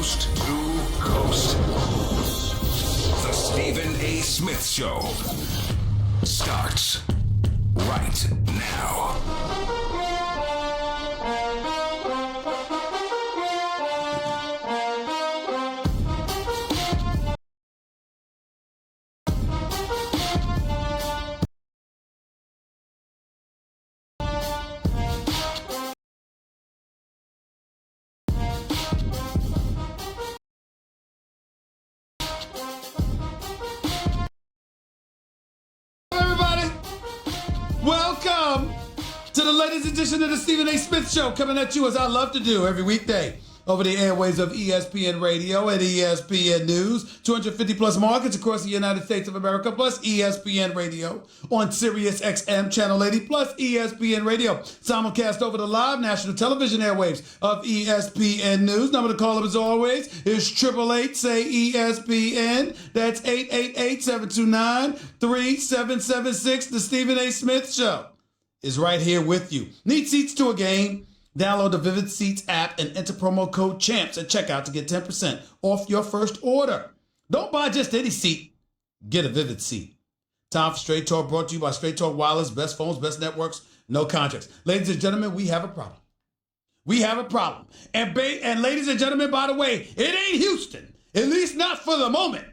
Coast to coast. The Stephen A. Smith Show starts right now. Welcome to the latest edition of the Stephen A. Smith Show, coming at you as I love to do every weekday over the airways of ESPN Radio and ESPN News. 250 plus markets across the United States of America, plus ESPN Radio on Sirius XM Channel 80, plus ESPN Radio. Simulcast over the live national television airwaves of ESPN News. Number to call up as always is 888-SAY-ESPN. That's 888-729-3776. The Stephen A. Smith Show is right here with you. Need seats to a game? Download the Vivid Seats app and enter promo code CHAMPS at checkout to get 10% off your first order. Don't buy just any seat. Get a Vivid seat. Time for Straight Talk, brought to you by Straight Talk Wireless. Best phones, best networks, no contracts. Ladies and gentlemen, we have a problem. We have a problem. And ladies and gentlemen, by the way, it ain't Houston, at least not for the moment.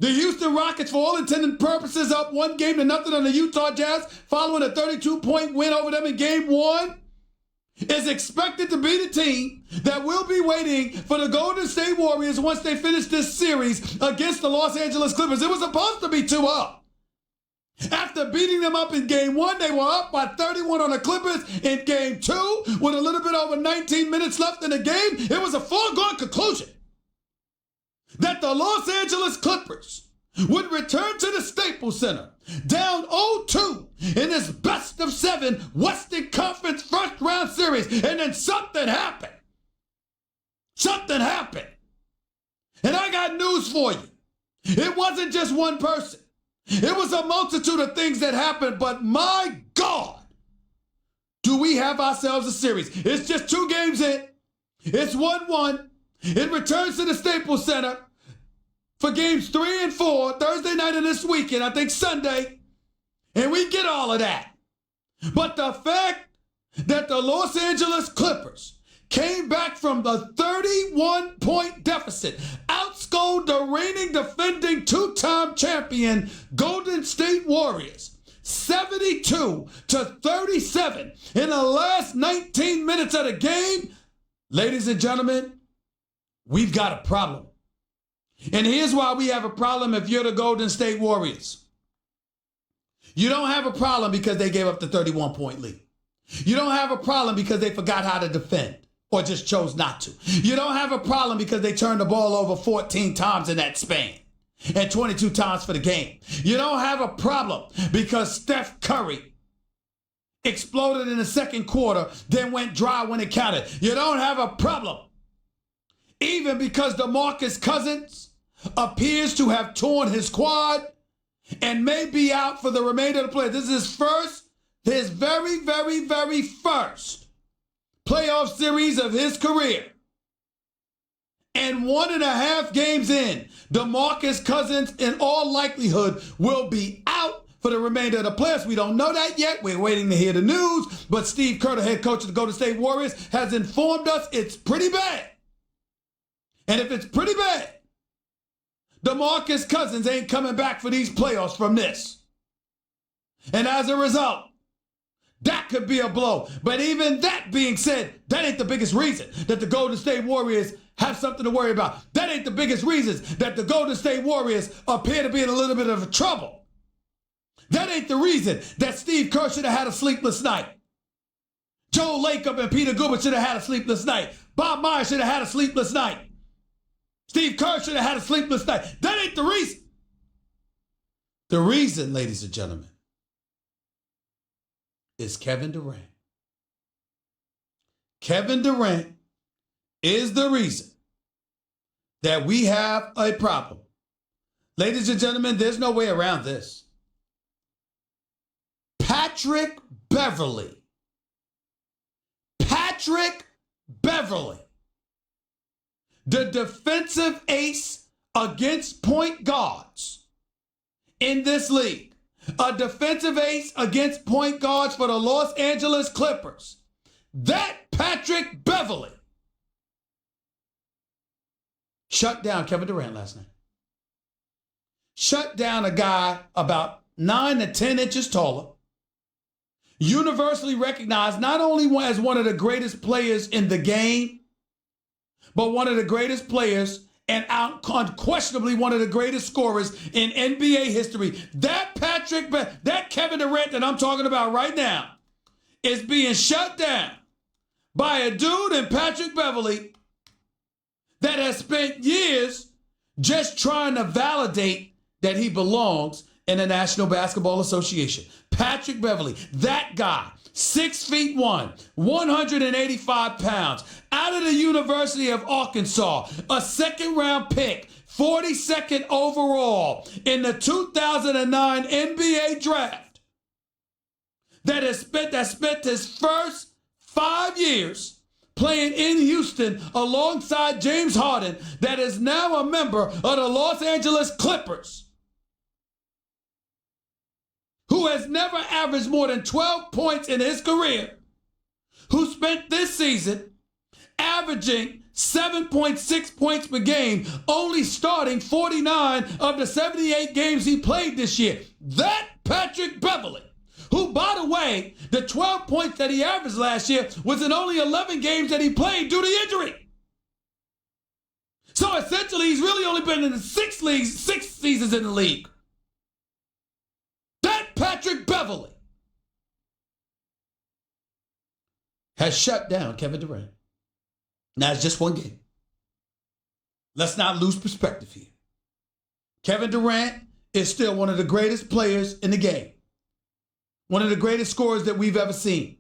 The Houston Rockets, for all intended purposes, up 1-0 on the Utah Jazz following a 32-point win over them in Game 1. Is expected to be the team that will be waiting for the Golden State Warriors once they finish this series against the Los Angeles Clippers. It was supposed to be 2-0. After beating them up in Game 1, they were up by 31 on the Clippers. In Game 2, with a little bit over 19 minutes left in the game, it was a foregone conclusion that the Los Angeles Clippers would return to the Staples Center down 0-2 in this best-of-7 Western Conference first-round series. And then something happened. Something happened. And I got news for you. It wasn't just one person. It was a multitude of things that happened, but my God, do we have ourselves a series. It's just 2 games in. It's 1-1. It returns to the Staples Center for games 3 and 4, Thursday night of this weekend, I think Sunday, and we get all of that. But the fact that the Los Angeles Clippers came back from the 31-point deficit, outscored the reigning defending 2-time champion Golden State Warriors 72-37 in the last 19 minutes of the game, ladies and gentlemen, we've got a problem. And here's why we have a problem if you're the Golden State Warriors. You don't have a problem because they gave up the 31-point lead. You don't have a problem because they forgot how to defend or just chose not to. You don't have a problem because they turned the ball over 14 times in that span and 22 times for the game. You don't have a problem because Steph Curry exploded in the second quarter, then went dry when it counted. You don't have a problem even because DeMarcus Cousins appears to have torn his quad and may be out for the remainder of the play. This is his very, very, very first playoff series of his career. And 1.5 games in, DeMarcus Cousins in all likelihood will be out for the remainder of the playoffs. We don't know that yet. We're waiting to hear the news. But Steve Kerr, the head coach of the Golden State Warriors, has informed us it's pretty bad. And if it's pretty bad, DeMarcus Cousins ain't coming back for these playoffs from this. And as a result, that could be a blow. But even that being said, that ain't the biggest reason that the Golden State Warriors have something to worry about. That ain't the biggest reason that the Golden State Warriors appear to be in a little bit of trouble. That ain't the reason that Steve Kerr should have had a sleepless night. Joe Lacob and Peter Guber should have had a sleepless night. Bob Myers should have had a sleepless night. Steve Kerr should have had a sleepless night. That ain't the reason. The reason, ladies and gentlemen, is Kevin Durant. Kevin Durant is the reason that we have a problem. Ladies and gentlemen, there's no way around this. Patrick Beverley the defensive ace against point guards in this league. A defensive ace against point guards for the Los Angeles Clippers. That Patrick Beverley shut down Kevin Durant last night. Shut down a guy about 9 to 10 inches taller, universally recognized not only as one of the greatest players in the game, but one of the greatest players and unquestionably one of the greatest scorers in NBA history. That Kevin Durant that I'm talking about right now is being shut down by a dude in Patrick Beverley that has spent years just trying to validate that he belongs in the National Basketball Association. Patrick Beverley, that guy, 6'1", 185 pounds, out of the University of Arkansas, a second-round pick, 42nd overall in the 2009 NBA draft, that spent his first 5 years playing in Houston alongside James Harden, that is now a member of the Los Angeles Clippers, who has never averaged more than 12 points in his career, who spent this season averaging 7.6 points per game, only starting 49 of the 78 games he played this year. That Patrick Beverley, who, by the way, the 12 points that he averaged last year was in only 11 games that he played due to injury. So essentially, he's really only been in 6 seasons in the league. Patrick Beverley has shut down Kevin Durant. Now, it's just one game. Let's not lose perspective here. Kevin Durant is still one of the greatest players in the game. One of the greatest scorers that we've ever seen.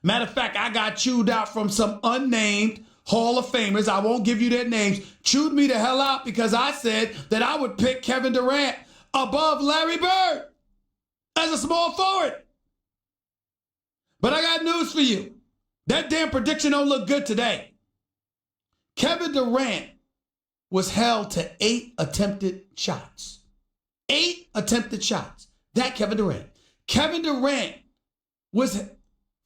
Matter of fact, I got chewed out from some unnamed Hall of Famers. I won't give you their names. Chewed me the hell out because I said that I would pick Kevin Durant above Larry Bird as a small forward. But I got news for you. That damn prediction don't look good today. Kevin Durant was held to 8 attempted shots. 8 attempted shots. That Kevin Durant. Kevin Durant was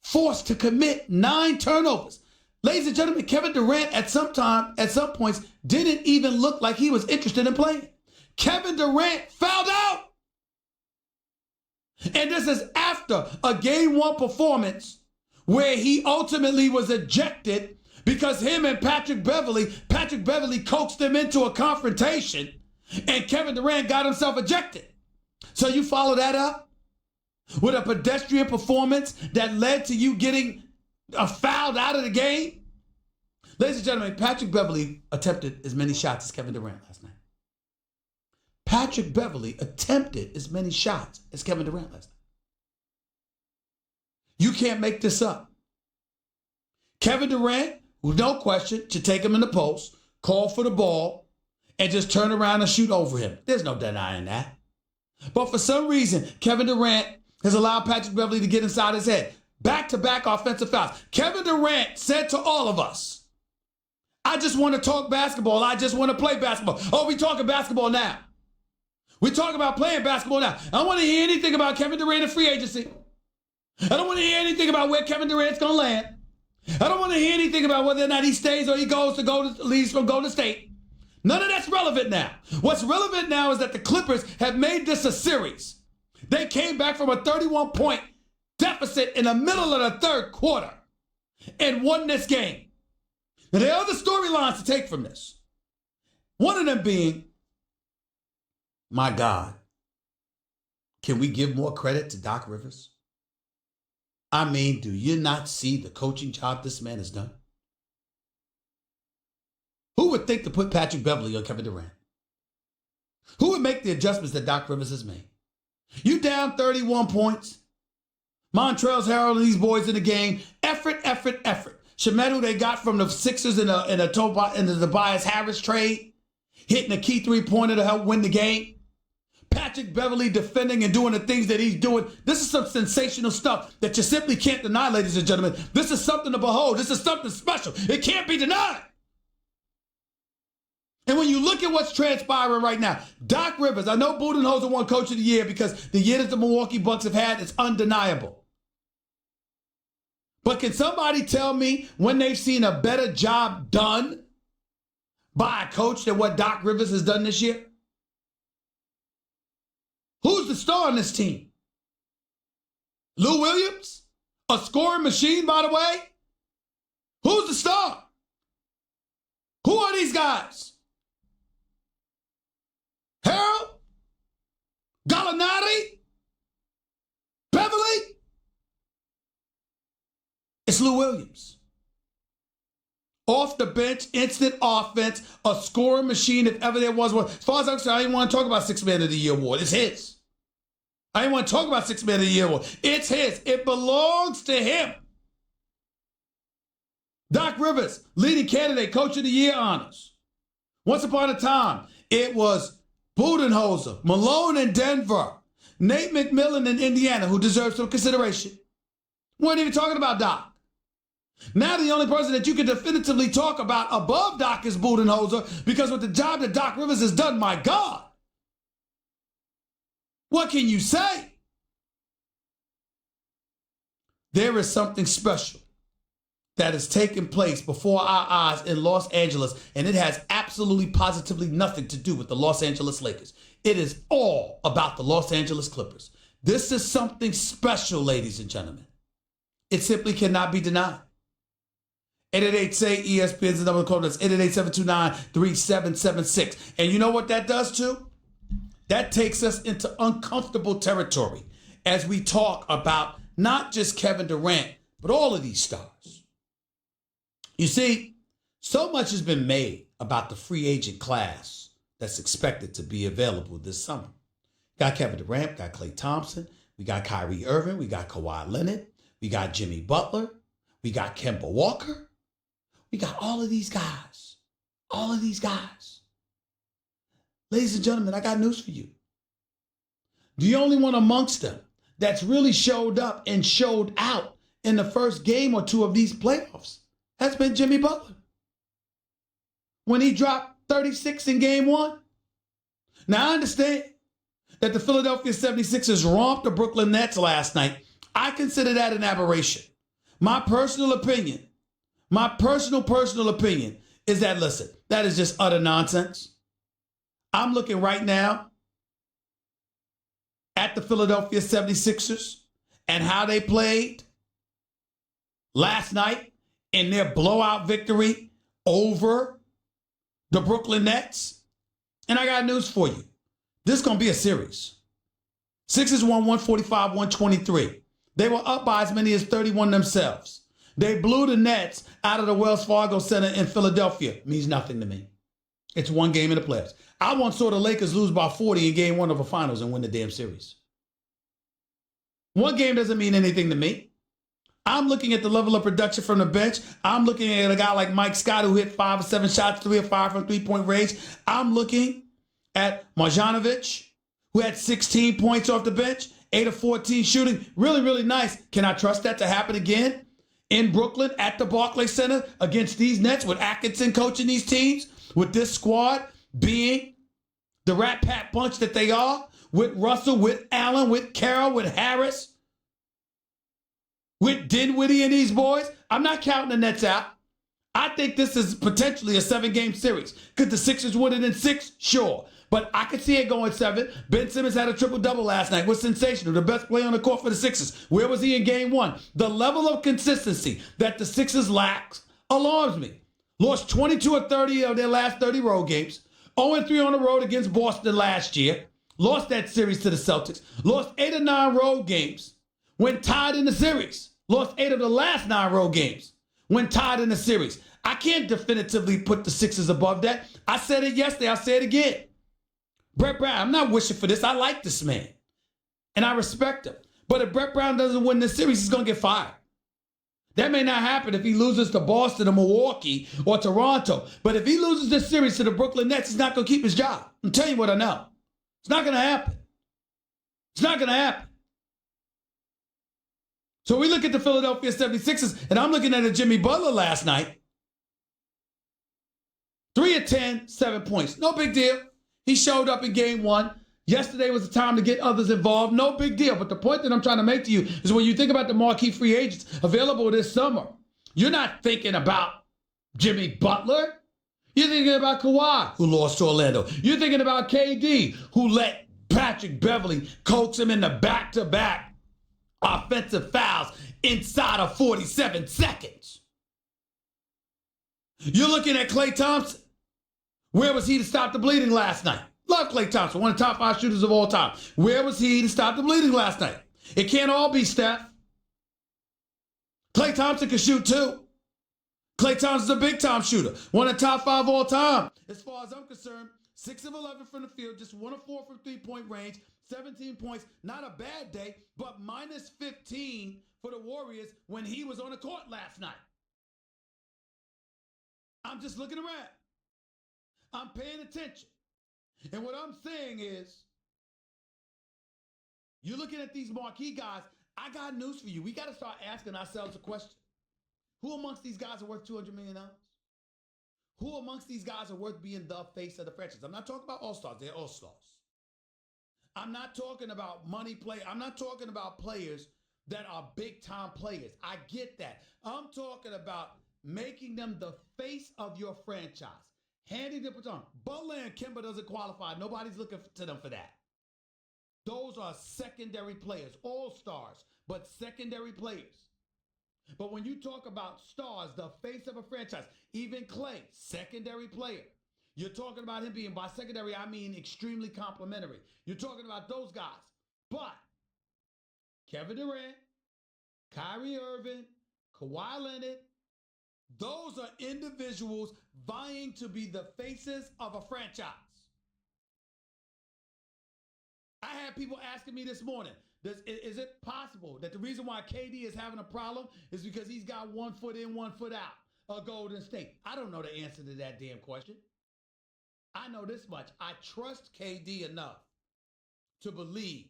forced to commit 9 turnovers. Ladies and gentlemen, Kevin Durant at some points didn't even look like he was interested in playing. Kevin Durant fouled out. And this is after a game 1 performance where he ultimately was ejected because him and Patrick Beverley coaxed him into a confrontation and Kevin Durant got himself ejected. So you follow that up with a pedestrian performance that led to you getting fouled out of the game? Ladies and gentlemen, Patrick Beverley attempted as many shots as Kevin Durant last night. Patrick Beverley attempted as many shots as Kevin Durant last night. You can't make this up. Kevin Durant, with no question, should take him in the post, call for the ball, and just turn around and shoot over him. There's no denying that. But for some reason, Kevin Durant has allowed Patrick Beverley to get inside his head. Back-to-back offensive fouls. Kevin Durant said to all of us, I just want to talk basketball. I just want to play basketball. Oh, we talking basketball now. We talk about playing basketball now. I don't want to hear anything about Kevin Durant in free agency. I don't want to hear anything about where Kevin Durant's going to land. I don't want to hear anything about whether or not he stays or he leaves from Golden State. None of that's relevant now. What's relevant now is that the Clippers have made this a series. They came back from a 31-point deficit in the middle of the third quarter and won this game. Now, there are other storylines to take from this. One of them being, my God, can we give more credit to Doc Rivers? I mean, do you not see the coaching job this man has done? Who would think to put Patrick Beverley on Kevin Durant? Who would make the adjustments that Doc Rivers has made? You down 31 points. Montrezl Harrell and these boys in the game. Effort. Shemet, who they got from the Sixers in the Tobias Harris trade, hitting a key 3-pointer to help win the game. Patrick Beverley defending and doing the things that he's doing. This is some sensational stuff that you simply can't deny, ladies and gentlemen. This is something to behold. This is something special. It can't be denied. And when you look at what's transpiring right now, Doc Rivers, I know Budenholzer won Coach of the Year because the year that the Milwaukee Bucks have had is undeniable. But can somebody tell me when they've seen a better job done by a coach than what Doc Rivers has done this year? Who's the star on this team? Lou Williams? A scoring machine, by the way? Who's the star? Who are these guys? Harold? Gallinari? Beverly? It's Lou Williams. Off the bench, instant offense, a scoring machine if ever there was one. As far as I'm concerned, I didn't want to talk about Sixth Man of the Year award. It's his. I didn't want to talk about Sixth Man of the Year award. It's his. It belongs to him. Doc Rivers, leading candidate, Coach of the Year honors. Once upon a time, it was Budenholzer, Malone in Denver, Nate McMillan in Indiana, who deserves some consideration. We weren't even talking about Doc. Now the only person that you can definitively talk about above Doc is Budenholzer, because with the job that Doc Rivers has done, my God, what can you say? There is something special that is taking place before our eyes in Los Angeles, and it has absolutely positively nothing to do with the Los Angeles Lakers. It is all about the Los Angeles Clippers. This is something special, ladies and gentlemen. It simply cannot be denied. 888-SAY-ESPN's the number of the call. That's 888-729-3776. And you know what that does too? That takes us into uncomfortable territory as we talk about not just Kevin Durant, but all of these stars. You see, so much has been made about the free agent class that's expected to be available this summer. Got Kevin Durant, got Klay Thompson, we got Kyrie Irving, we got Kawhi Leonard, we got Jimmy Butler, we got Kemba Walker. We got all of these guys. All of these guys. Ladies and gentlemen, I got news for you. The only one amongst them that's really showed up and showed out in the first game or two of these playoffs has been Jimmy Butler. When he dropped 36 in game one. Now, I understand that the Philadelphia 76ers romped the Brooklyn Nets last night. I consider that an aberration. My personal opinion is that, listen, that is just utter nonsense. I'm looking right now at the Philadelphia 76ers and how they played last night in their blowout victory over the Brooklyn Nets. And I got news for you. This is going to be a series. Sixers won 145-123. They were up by as many as 31 themselves. They blew the Nets out of the Wells Fargo Center in Philadelphia. Means nothing to me. It's one game in the playoffs. I once saw the Lakers lose by 40 in game one of a finals and win the damn series. One game doesn't mean anything to me. I'm looking at the level of production from the bench. I'm looking at a guy like Mike Scott who hit 5 or 7 shots, 3 or 5 from three-point range. I'm looking at Marjanovic, who had 16 points off the bench, 8 of 14 shooting. Really, really nice. Can I trust that to happen again in Brooklyn at the Barclays Center against these Nets with Atkinson coaching these teams, with this squad being the Rat Pack bunch that they are, with Russell, with Allen, with Carroll, with Harris, with Dinwiddie and these boys? I'm not counting the Nets out. I think this is potentially a 7-game series. Could the Sixers win it in 6? Sure. But I could see it going 7. Ben Simmons had a triple-double last night. Was sensational. The best player on the court for the Sixers. Where was he in game 1? The level of consistency that the Sixers lack alarms me. Lost 22 or 30 of their last 30 road games. 0-3 on the road against Boston last year. Lost that series to the Celtics. Lost 8 or 9 road games. Went tied in the series. Lost 8 of the last 9 road games. Went tied in the series. I can't definitively put the Sixers above that. I said it yesterday. I'll say it again. Brett Brown, I'm not wishing for this. I like this man. And I respect him. But if Brett Brown doesn't win this series, he's going to get fired. That may not happen if he loses to Boston or Milwaukee or Toronto. But if he loses this series to the Brooklyn Nets, he's not going to keep his job. I'm telling you what I know. It's not going to happen. It's not going to happen. So we look at the Philadelphia 76ers, and I'm looking at a Jimmy Butler last night 3 of 10, 7 points. No big deal. He showed up in game one. Yesterday was the time to get others involved. No big deal. But the point that I'm trying to make to you is when you think about the marquee free agents available this summer, you're not thinking about Jimmy Butler. You're thinking about Kawhi, who lost to Orlando. You're thinking about KD, who let Patrick Beverley coax him into back-to-back offensive fouls inside of 47 seconds. You're looking at Klay Thompson. Where was he to stop the bleeding last night? Love Klay Thompson, one of the top 5 shooters of all time. Where was he to stop the bleeding last night? It can't all be Steph. Klay Thompson can shoot too. Klay Thompson's a big-time shooter, one of the top 5 all time. As far as I'm concerned, 6 of 11 from the field, just 1 of 4 from three-point range, 17 points. Not a bad day, but minus 15 for the Warriors when he was on the court last night. I'm just looking around. I'm paying attention. And what I'm saying is, you're looking at these marquee guys. I got news for you. We got to start asking ourselves a question. Who amongst these guys are worth $200 million? Who amongst these guys are worth being the face of the franchise? I'm not talking about all-stars. They're all-stars. I'm not talking about money play. I'm not talking about players that are big-time players. I get that. I'm talking about making them the face of your franchise. Handing the baton. Butler and Kemba doesn't qualify. Nobody's looking to them for that. Those are secondary players. All-stars, but secondary players. But when you talk about stars, the face of a franchise, even Klay, secondary player. You're talking about him being, by secondary, I mean extremely complimentary. You're talking about those guys. But Kevin Durant, Kyrie Irving, Kawhi Leonard, those are individuals vying to be the faces of a franchise. I had people asking me this morning, is it possible that the reason why KD is having a problem is because he's got 1 foot in, 1 foot out of Golden State? I don't know the answer to that damn question. I know this much. I trust KD enough to believe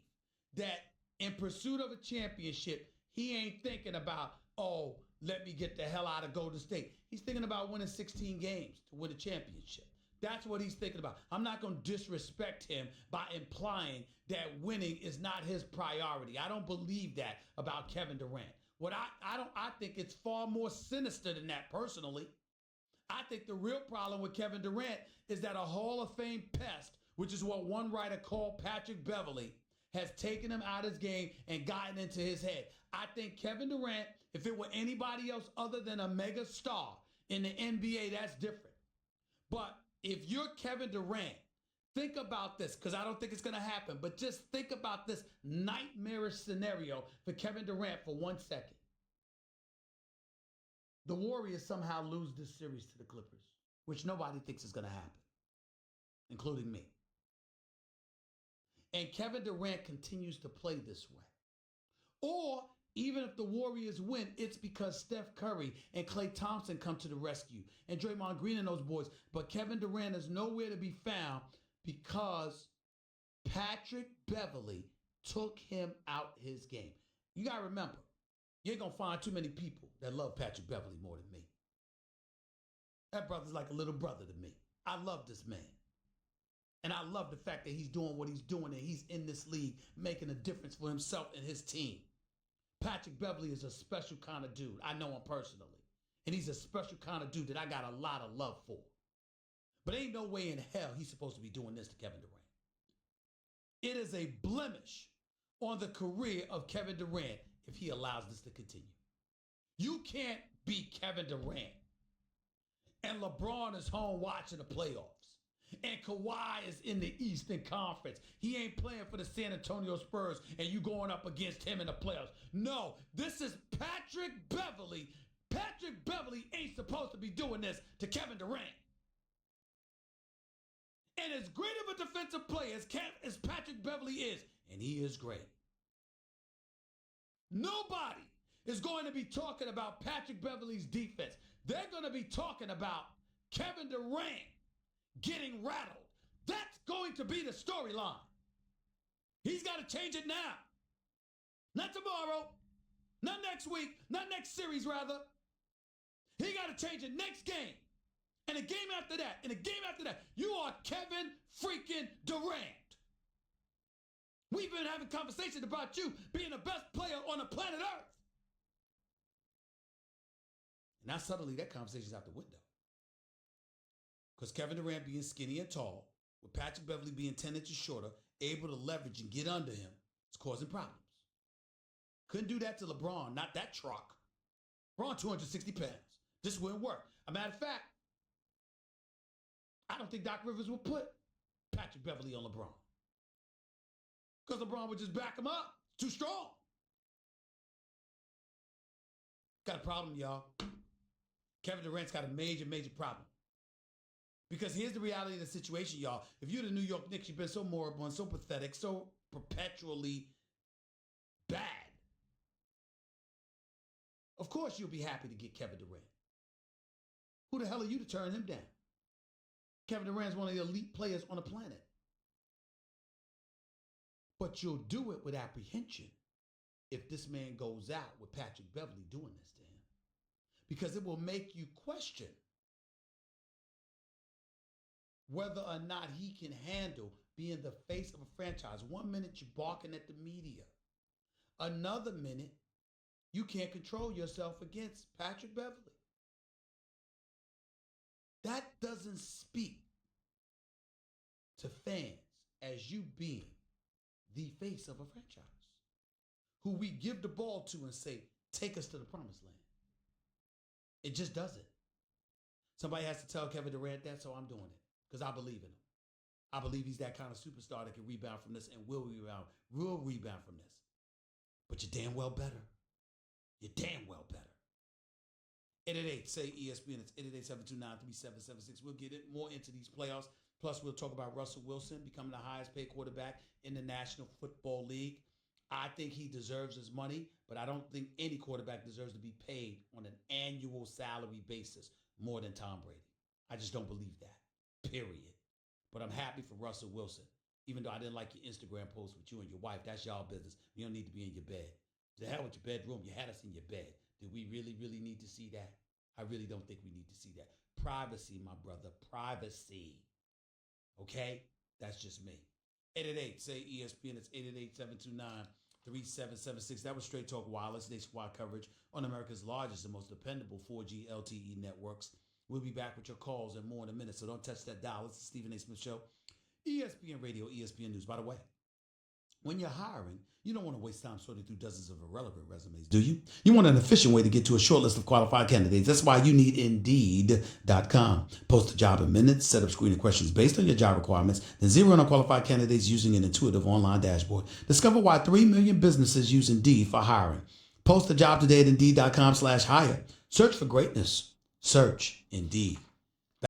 that in pursuit of a championship, he ain't thinking about, oh, let me get the hell out of Golden State. He's thinking about winning 16 games to win a championship. That's what he's thinking about. I'm not going to disrespect him by implying that winning is not his priority. I don't believe that about Kevin Durant. I think it's far more sinister than that personally. I think the real problem with Kevin Durant is that a Hall of Fame pest, which is what one writer called Patrick Beverley, has taken him out of his game and gotten into his head. I think Kevin Durant, if it were anybody else other than a mega star in the NBA, that's different. But if you're Kevin Durant, think about this, because I don't think it's going to happen, but just think about this nightmarish scenario for Kevin Durant for 1 second. The Warriors somehow lose this series to the Clippers, which nobody thinks is going to happen, including me. And Kevin Durant continues to play this way. Or even if the Warriors win, it's because Steph Curry and Klay Thompson come to the rescue and Draymond Green and those boys. But Kevin Durant is nowhere to be found because Patrick Beverley took him out his game. You got to remember, you ain't going to find too many people that love Patrick Beverley more than me. That brother's like a little brother to me. I love this man. And I love the fact that he's doing what he's doing and he's in this league making a difference for himself and his team. Patrick Beverley is a special kind of dude. I know him personally. And he's a special kind of dude that I got a lot of love for. But ain't no way in hell he's supposed to be doing this to Kevin Durant. It is a blemish on the career of Kevin Durant if he allows this to continue. You can't beat Kevin Durant and LeBron is home watching the playoffs. And Kawhi is in the Eastern Conference. He ain't playing for the San Antonio Spurs and you going up against him in the playoffs. No, this is Patrick Beverley. Patrick Beverley ain't supposed to be doing this to Kevin Durant. And as great of a defensive player as Patrick Beverley is, and he is great, nobody is going to be talking about Patrick Beverley's defense. They're going to be talking about Kevin Durant getting rattled. That's going to be the storyline. He's got to change it now. Not tomorrow. Not next week. Not next series, rather. He got to change it next game. And the game after that, you are Kevin freaking Durant. We've been having conversations about you being the best player on the planet Earth. Now suddenly that conversation's out the window. Because Kevin Durant being skinny and tall, with Patrick Beverley being 10 inches shorter, able to leverage and get under him, is causing problems. Couldn't do that to LeBron, not that truck. LeBron 260 pounds. This wouldn't work. A matter of fact, I don't think Doc Rivers would put Patrick Beverley on LeBron. Because LeBron would just back him up. Too strong. Got a problem, y'all. Kevin Durant's got a major, major problem. Because here's the reality of the situation, y'all. If you're the New York Knicks, you've been so moribund, so pathetic, so perpetually bad. Of course you'll be happy to get Kevin Durant. Who the hell are you to turn him down? Kevin Durant's one of the elite players on the planet. But you'll do it with apprehension if this man goes out with Patrick Beverley doing this to him. Because it will make you question whether or not he can handle being the face of a franchise. 1 minute you're barking at the media. Another minute, you can't control yourself against Patrick Beverley. That doesn't speak to fans as you being the face of a franchise who we give the ball to and say, take us to the promised land. It just doesn't. Somebody has to tell Kevin Durant that, so I'm doing it because I believe in him. I believe he's that kind of superstar that can rebound from this and will rebound from this. But you're damn well better. You're damn well better. 888, say ESPN. It's 888-729-3776. We'll get more into these playoffs. Plus, we'll talk about Russell Wilson becoming the highest paid quarterback in the National Football League. I think he deserves his money, but I don't think any quarterback deserves to be paid on an annual salary basis more than Tom Brady. I just don't believe that, period. But I'm happy for Russell Wilson, even though I didn't like your Instagram post with you and your wife. That's y'all business. You don't need to be in your bed. To hell with your bedroom. You had us in your bed. Do we really, really need to see that? I really don't think we need to see that. Privacy, my brother. Privacy. Okay? That's just me. 888, say ESPN. It's 888-729-3776. That was Straight Talk Wireless nationwide coverage on America's largest and most dependable 4G LTE networks. We'll be back with your calls and more in a minute, so don't touch that dial. It's the Stephen A. Smith Show. ESPN Radio, ESPN News. By the way, when you're hiring, you don't want to waste time sorting through dozens of irrelevant resumes, do you? You want an efficient way to get to a short list of qualified candidates. That's why you need Indeed.com. Post a job in minutes, set up screening questions based on your job requirements, then zero in on qualified candidates using an intuitive online dashboard. Discover why 3 million businesses use Indeed for hiring. Post a job today at Indeed.com/hire. Search for greatness. Search Indeed.